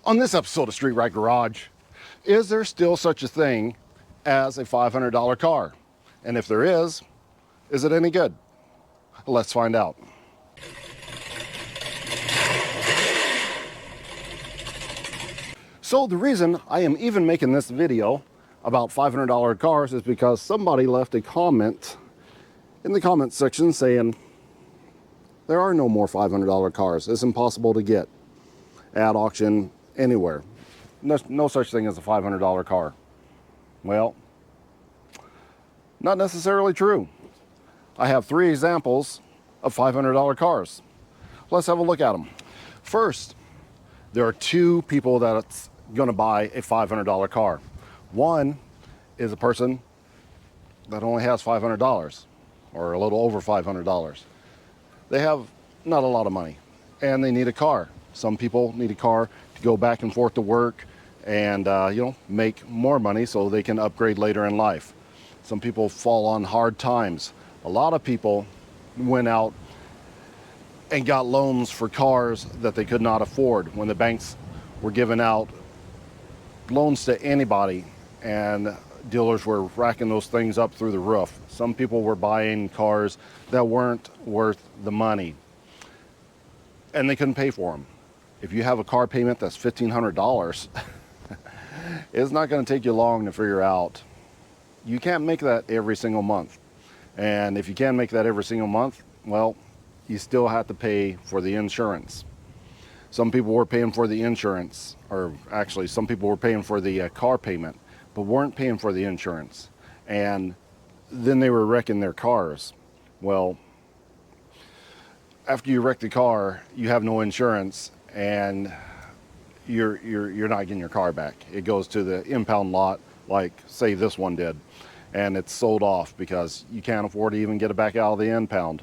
On this episode of Street Ride Garage, is there still such a thing as a $500 car? And if there is it any good? Let's find out. So the reason I am even making this video about $500 cars is because somebody left a comment in the comment section saying there are no more $500 cars. It's impossible to get at auction anywhere. No such thing as a $500 car. Well, not necessarily true. I have 3 examples of $500 cars. Let's have a look at them. First, there are 2 people that's going to buy a $500 car. One is a person that only has $500 or a little over $500. They have not a lot of money and they need a car. Some people need a car to go back and forth to work and make more money so they can upgrade later in life. Some people fall on hard times. A lot of people went out and got loans for cars that they could not afford when the banks were giving out loans to anybody, and dealers were racking those things up through the roof. Some people were buying cars that weren't worth the money and they couldn't pay for them. If you have a car payment that's $1,500, it's not going to take you long to figure out. You can't make that every single month. And if you can't make that every single month, well, you still have to pay for the insurance. Some people were paying for the insurance, or actually some people were paying for the car payment, but weren't paying for the insurance. And then they were wrecking their cars. Well, after you wreck the car, you have no insurance and you're not getting your car back. It goes to the impound lot, like say this one did, and it's sold off because you can't afford to even get it back out of the impound,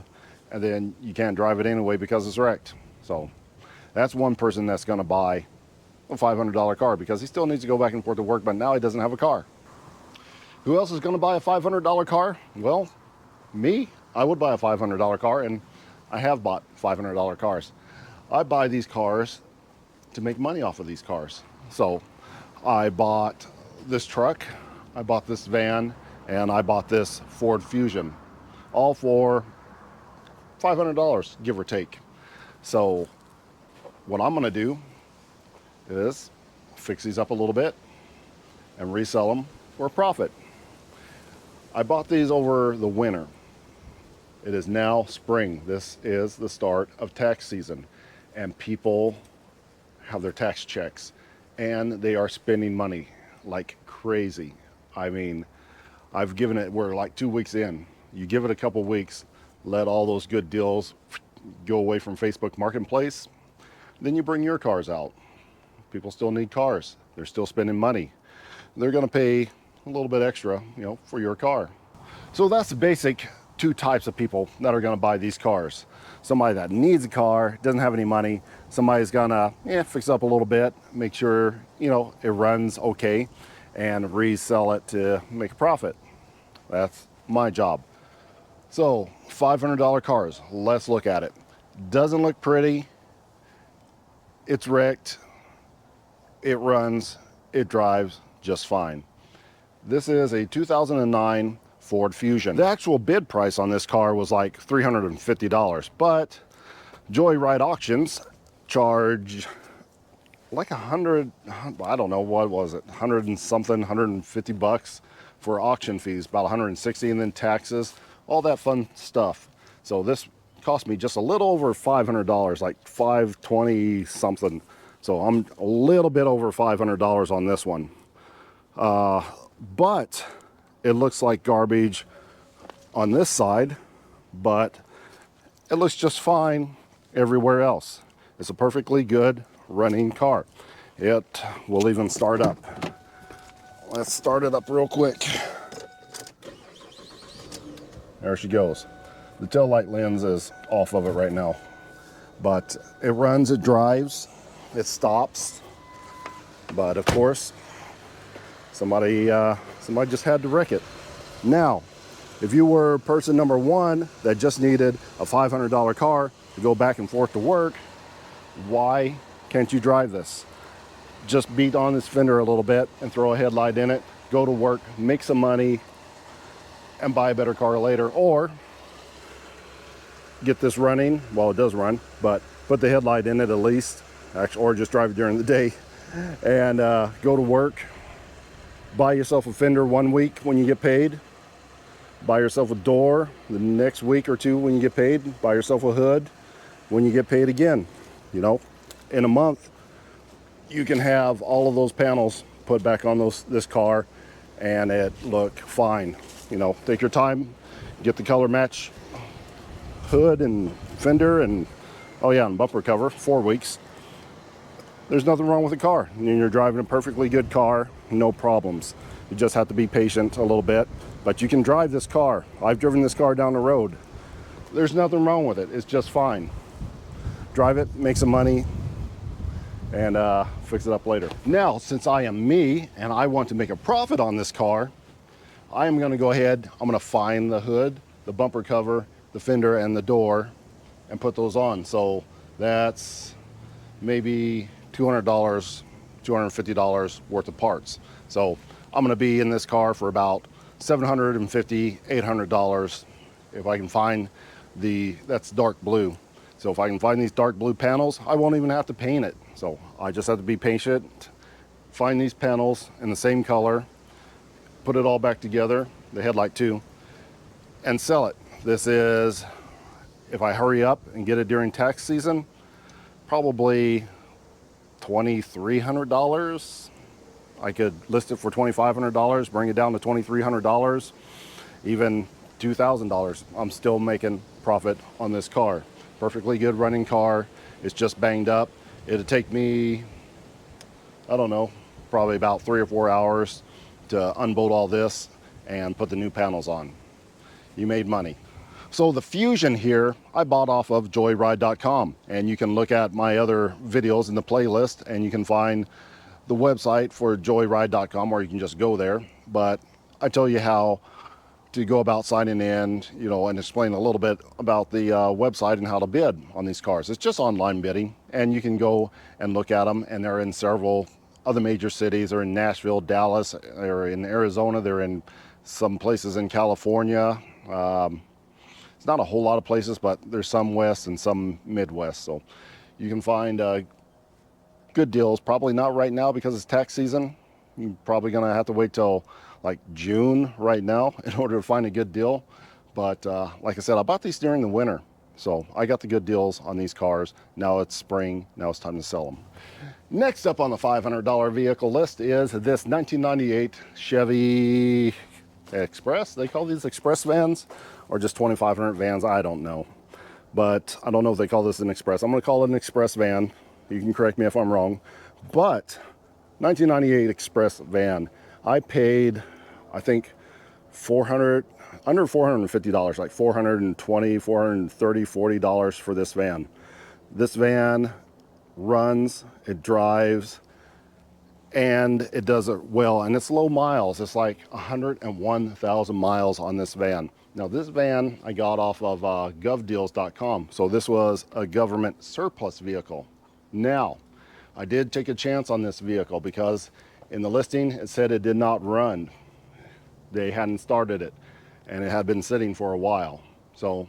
and then you can't drive it anyway because it's wrecked. So that's one person that's going to buy a $500 car because he still needs to go back and forth to work, but now he doesn't have a car. Who else is going to buy a $500 car? Well, me. I would buy a $500 car, and I have bought $500 cars. I buy these cars to make money off of these cars. So I bought this truck, I bought this van, and I bought this Ford Fusion, all for $500, give or take. So what I'm going to do is fix these up a little bit and resell them for a profit. I bought these over the winter. It is now spring. This is the start of tax season, and people have their tax checks and they are spending money like crazy. I mean, I've given it, we're like 2 weeks in. You give it a couple weeks, let all those good deals go away from Facebook Marketplace, then you bring your cars out. People still need cars. They're still spending money. They're going to pay a little bit extra, for your car. So that's the basic 2 types of people that are going to buy these cars. Somebody that needs a car, doesn't have any money. Somebody's going to fix up a little bit, make sure, it runs okay, and resell it to make a profit. That's my job. So $500 cars, let's look at it. Doesn't look pretty. It's wrecked. It runs. It drives just fine. This is a 2009 Ford Fusion. The actual bid price on this car was like $350, but Joyride Auctions charge like I don't know, what was it, 100 and something, 150 bucks for auction fees, about 160, and then taxes, all that fun stuff. So this cost me just a little over $500, like $520 something. So I'm a little bit over $500 on this one. But it looks like garbage on this side, but it looks just fine everywhere else. It's a perfectly good running car. It will even start up. Let's start it up real quick. There she goes. The tail light lens is off of it right now, but it runs, it drives, it stops. But of course, somebody just had to wreck it. Now, if you were person number 1 that just needed a $500 car to go back and forth to work, why can't you drive this? just beat on this fender a little bit and throw a headlight in it, go to work, make some money, and buy a better car later. Or get this running, well, it does run, but put the headlight in it at least, actually, or just drive it during the day, and go to work, buy yourself a fender 1 week when you get paid, buy yourself a door the next week or two when you get paid, buy yourself a hood when you get paid again. You know, in a month, you can have all of those panels put back on this car and it look fine. You know, take your time, get the color match hood and fender and, oh yeah, and bumper cover, 4 weeks. There's nothing wrong with the car. You're driving a perfectly good car, no problems. You just have to be patient a little bit, but you can drive this car. I've driven this car down the road. There's nothing wrong with it. It's just fine. Drive it, make some money, and fix it up later. Now, since I am me and I want to make a profit on this car, I am gonna go ahead, I'm gonna find the hood, the bumper cover, the fender, and the door, and put those on. So that's maybe $200, $250 worth of parts. So I'm gonna be in this car for about $750, $800 if I can find that's dark blue. So if I can find these dark blue panels, I won't even have to paint it. So I just have to be patient, find these panels in the same color, put it all back together, the headlight too, and sell it. This is, if I hurry up and get it during tax season, probably $2,300. I could list it for $2,500, bring it down to $2,300, even $2,000. I'm still making profit on this car. Perfectly good running car. It's just banged up. It'd take me, I don't know, probably about 3 or 4 hours to unbolt all this and put the new panels on. You made money. So the Fusion here, I bought off of joyride.com, and you can look at my other videos in the playlist, and you can find the website for joyride.com, or you can just go there. But I tell you how to go about signing in, you know, and explain a little bit about the website and how to bid on these cars. It's just online bidding, and you can go and look at them, and they're in several other major cities. They're in Nashville, Dallas, they're in Arizona, they're in some places in California. It's not a whole lot of places, but there's some west and some Midwest. So you can find good deals. Probably not right now because it's tax season. You're probably gonna have to wait till like June right now in order to find a good deal. But like I said, I bought these during the winter. So I got the good deals on these cars. Now it's spring, now it's time to sell them. Next up on the $500 vehicle list is this 1998 Chevy Express. They call these Express vans or just 2500 vans, I don't know. But I don't know if they call this an Express. I'm gonna call it an Express van. You can correct me if I'm wrong. But 1998 Express van, I paid, I think, under $450, like $420, $430, $40 for this van. This van runs, it drives, and it does it well, and it's low miles. It's like 101,000 miles on this van. Now this van I got off of govdeals.com, so this was a government surplus vehicle. Now, I did take a chance on this vehicle because in the listing it said it did not run. They hadn't started it, and it had been sitting for a while, so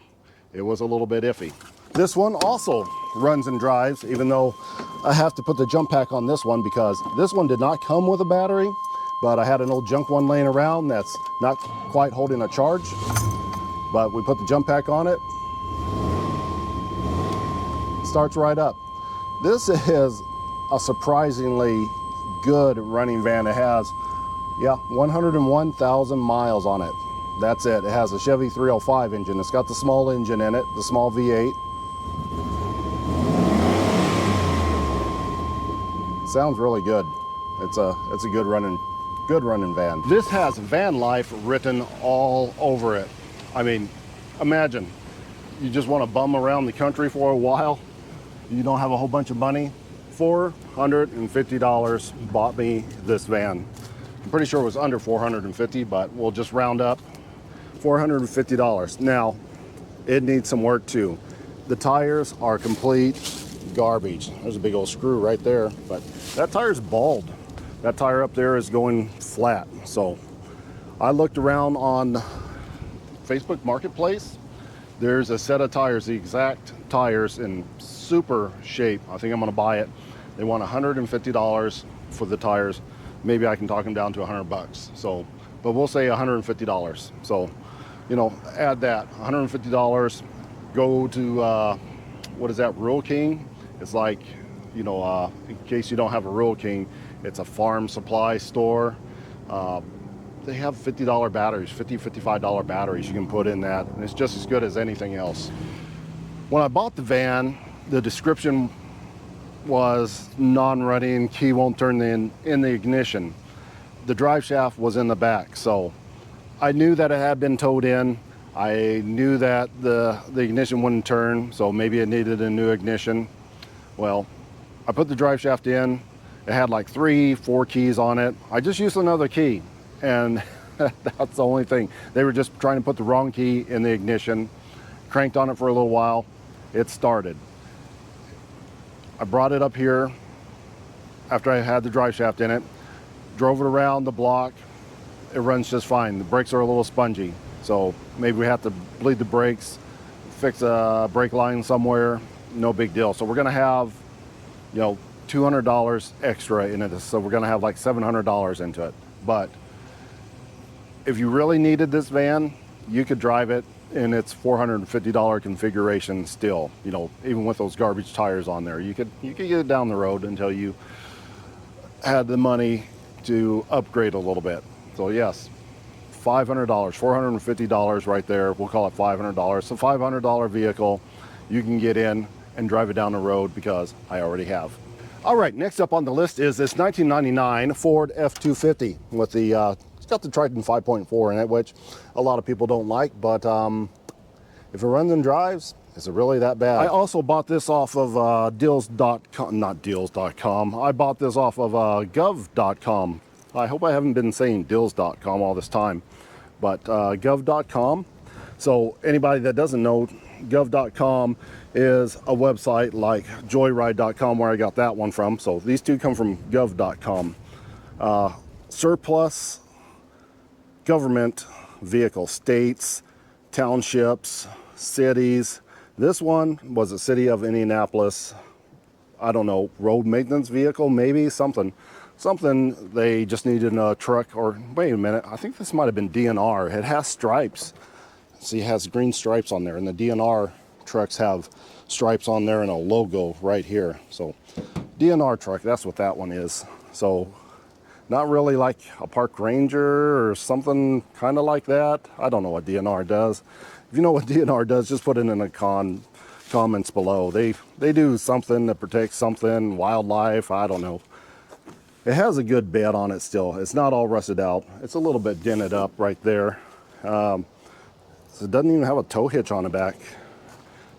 it was a little bit iffy. This one also runs and drives, even though I have to put the jump pack on this one because this one did not come with a battery, but I had an old junk one laying around that's not quite holding a charge. But we put the jump pack on it, starts right up. This is a surprisingly good running van. It has, 101,000 miles on it. That's it. It has a Chevy 305 engine. It's got the small engine in it, the small V8. Sounds really good. It's a good running van. This has van life written all over it. I mean, imagine you just want to bum around the country for a while. You don't have a whole bunch of money. $450 bought me this van. I'm pretty sure it was under $450, but we'll just round up. $450. Now, it needs some work too. The tires are complete. garbage. There's a big old screw right there, but that tire's bald. That tire up there is going flat. So I looked around on Facebook Marketplace. There's a set of tires, the exact tires in super shape. I think I'm gonna buy it. They want $150 for the tires. Maybe I can talk them down to $100. So, but we'll say $150. So, you know, add that, $150. Go to, what is that, Rural King? It's like, you know, in case you don't have a Rural King, it's a farm supply store. They have $50 batteries, $55 batteries you can put in that, and it's just as good as anything else. When I bought the van, the description was non-running, key won't turn in the ignition. The drive shaft was in the back, so I knew that it had been towed in. I knew that the ignition wouldn't turn, so maybe it needed a new ignition. Well, I put the drive shaft in. It had like 3-4 keys on it. I just used another key, and that's the only thing. They were just trying to put the wrong key in the ignition. Cranked on it for a little while. It started. I brought it up here after I had the drive shaft in it. Drove it around the block. It runs just fine. The brakes are a little spongy, so maybe we have to bleed the brakes, fix a brake line somewhere. No big deal. So we're gonna have, you know, $200 extra in it, so we're gonna have like $700 into it. But if you really needed this van, you could drive it in its $450 configuration still, you know, even with those garbage tires on there. You could get it down the road until you had the money to upgrade a little bit. So yes, $500, $450 right there. We'll call it $500. So $500 vehicle, you can get in and drive it down the road because I already have. All right, next up on the list is this 1999 Ford F-250 with the, it's got the Triton 5.4 in it, which a lot of people don't like, but if it runs and drives, is it really that bad? I also bought this off of deals.com, not deals.com. I bought this off of gov.com. I hope I haven't been saying deals.com all this time, but gov.com. So anybody that doesn't know, gov.com is a website like joyride.com where I got that one from. So these two come from gov.com. Surplus government vehicle, states, townships, cities. This one was a city of Indianapolis. I don't know, road maintenance vehicle, maybe something they just needed a truck. Or wait a minute, I think this might have been DNR. It has stripes. See, it has green stripes on there, and the DNR trucks have stripes on there and a logo right here. So DNR truck, that's what that one is. So not really like a park ranger or something kind of like that. I don't know what DNR does. If you know what DNR does, just put it in the comments below. They do something that protects something, wildlife, I don't know. It has a good bed on it still. It's not all rusted out. It's a little bit dented up right there. So it doesn't even have a tow hitch on the back,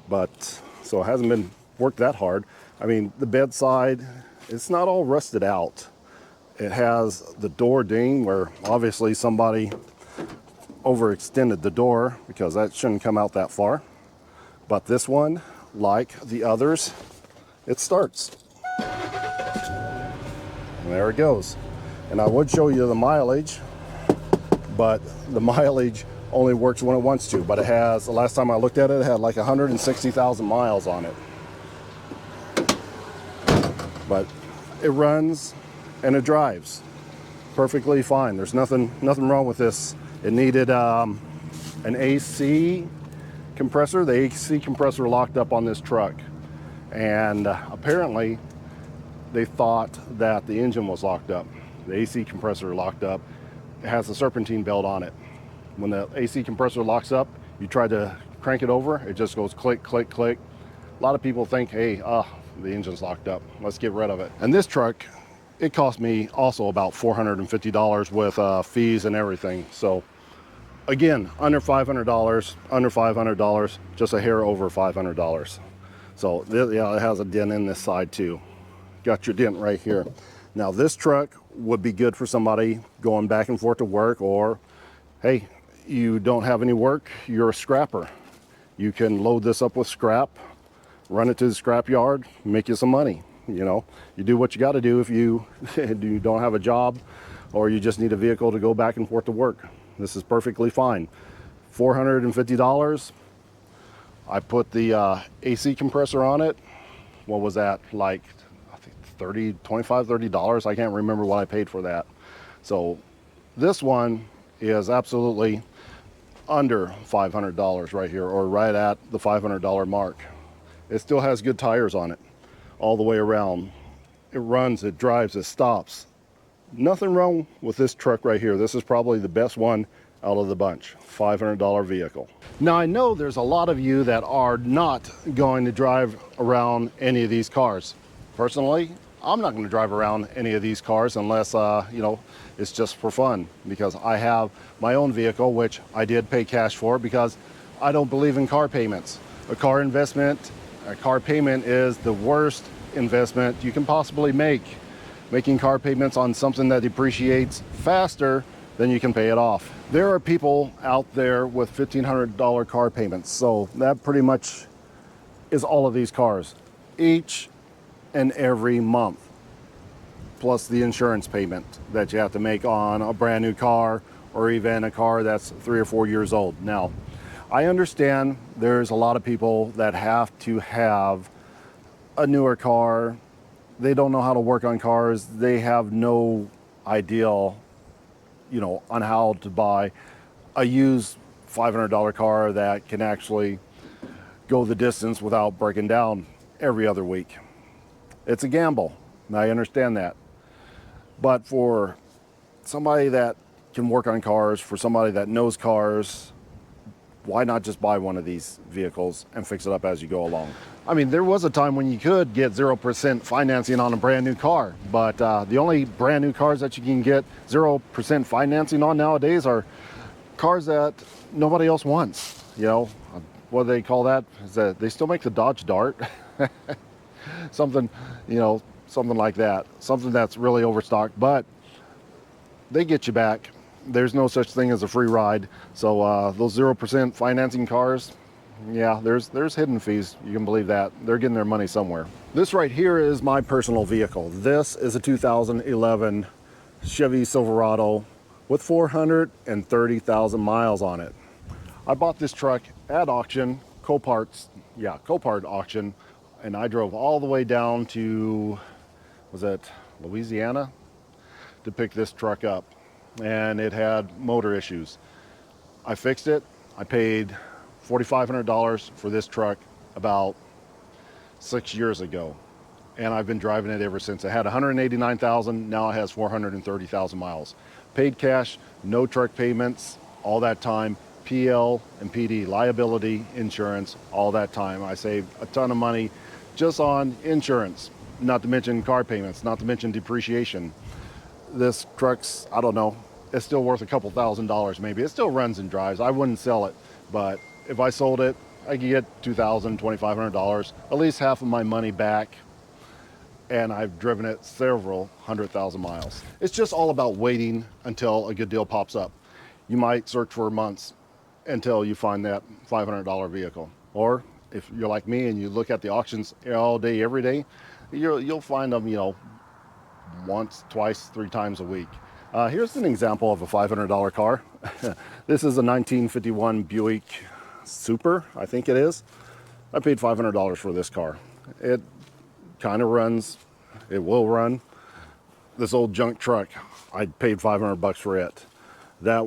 but so it hasn't been worked that hard. I mean, the bedside, it's not all rusted out. It has the door ding where obviously somebody overextended the door because that shouldn't come out that far. But this one, like the others, it starts. And there it goes. And I would show you the mileage, but the mileage only works when it wants to. But it has, the last time I looked at it, it had like 160,000 miles on it. But it runs and it drives perfectly fine. There's nothing wrong with this. It needed an AC compressor. The AC compressor locked up on this truck, and apparently they thought that the engine was locked up. The AC compressor locked up. It has a serpentine belt on it. When the AC compressor locks up, you try to crank it over, it just goes click, click, click. A lot of people think, hey, the engine's locked up, let's get rid of it. And this truck, it cost me also about $450 with fees and everything. So again, under $500, just a hair over $500. So yeah, it has a dent in this side too. Got your dent right here. Now this truck would be good for somebody going back and forth to work, or hey, you don't have any work, you're a scrapper. You can load this up with scrap run it to the scrap yard, make you some money. You know, you do what you got to do if you you don't have a job or you just need a vehicle to go back and forth to work. This is perfectly fine. $450. I put the AC compressor on it. What was that, like, I think $30. I can't remember what I paid for that. So this one is absolutely under $500 right here, or right at the $500 mark. It still has good tires on it all the way around. It runs, it drives, it stops. Nothing wrong with this truck right here. This is probably the best one out of the bunch. $500 vehicle. Now, I know there's a lot of you that are not going to drive around any of these cars. Personally, I'm not going to drive around any of these cars unless, you know, it's just for fun, because I have my own vehicle, which I did pay cash for because I don't believe in car payments. A car investment, a car payment is the worst investment you can possibly make. Making car payments on something that depreciates faster than you can pay it off. There are people out there with $1,500 car payments, so that pretty much is all of these cars, each and every month, plus the insurance payment that you have to make on a brand new car or even a car that's 3 or 4 years old. Now, I understand there's a lot of people that have to have a newer car. They don't know how to work on cars. They have no idea, you know, on how to buy a used $500 car that can actually go the distance without breaking down every other week. It's a gamble, and I understand that. But for somebody that can work on cars, for somebody that knows cars, why not just buy one of these vehicles and fix it up as you go along? I mean, there was a time when you could get 0% financing on a brand new car, but the only brand new cars that you can get 0% financing on nowadays are cars that nobody else wants. You know, what do they call that? Is that they still make the Dodge Dart? Something, you know, something like that. Something that's really overstocked, but they get you back. There's no such thing as a free ride. So those 0% financing cars, yeah, there's hidden fees. You can believe that. They're getting their money somewhere. This right here is my personal vehicle. This is a 2011 Chevy Silverado with 430,000 miles on it. I bought this truck at auction, Copart auction, and I drove all the way down to, was it Louisiana, to pick this truck up. And it had motor issues. I fixed it. I paid $4,500 for this truck about 6 years ago, and I've been driving it ever since. It had 189,000, now it has 430,000 miles. Paid cash, no truck payments, all that time. PL and PD, liability insurance, all that time. I saved a ton of money just on insurance, not to mention car payments, not to mention depreciation. This truck's, I don't know, it's still worth a couple $1,000s maybe. It still runs and drives. I wouldn't sell it, but if I sold it, I could get $2,000, $2,500, at least half of my money back, and I've driven it several 100,000 miles. It's just all about waiting until a good deal pops up. You might search for months until you find that $500 vehicle. Or if you're like me and you look at the auctions all day, every day, you'll find them, you know, once, twice, 3 times a week. Here's an example of a $500 car. This is a 1951 Buick Super, I think it is. I paid $500 for this car. It kind of runs, it will run. This old junk truck, I paid $500 for it. That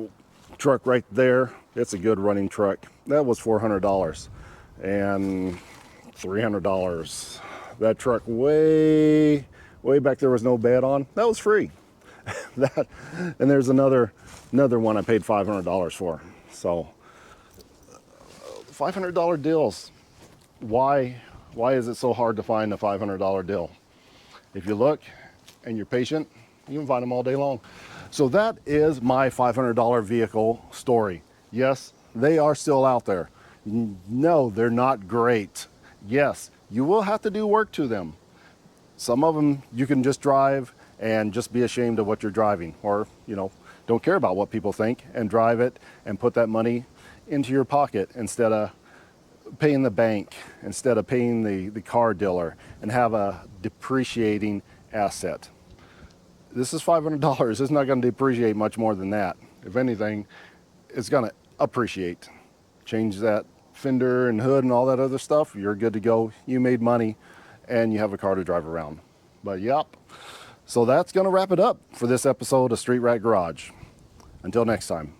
truck right there, it's a good running truck. That was $400 and $300. That truck way back there was no bed on. That was free. That, and there's another one I paid $500 for. So $500 deals. Why is it so hard to find a $500 deal? If you look and you're patient, you can find them all day long. So that is my $500 vehicle story. Yes, they are still out there. No, they're not great. Yes, you will have to do work to them. Some of them you can just drive and just be ashamed of what you're driving, or, you know, don't care about what people think and drive it and put that money into your pocket instead of paying the bank instead of paying the car dealer and have a depreciating asset. This is $500. It's not going to depreciate much more than that. If anything, it's going to appreciate. Change that fender and hood and all that other stuff, you're good to go. You made money and you have a car to drive around. But yep. So that's going to wrap it up for this episode of Street Rat Garage. Until next time.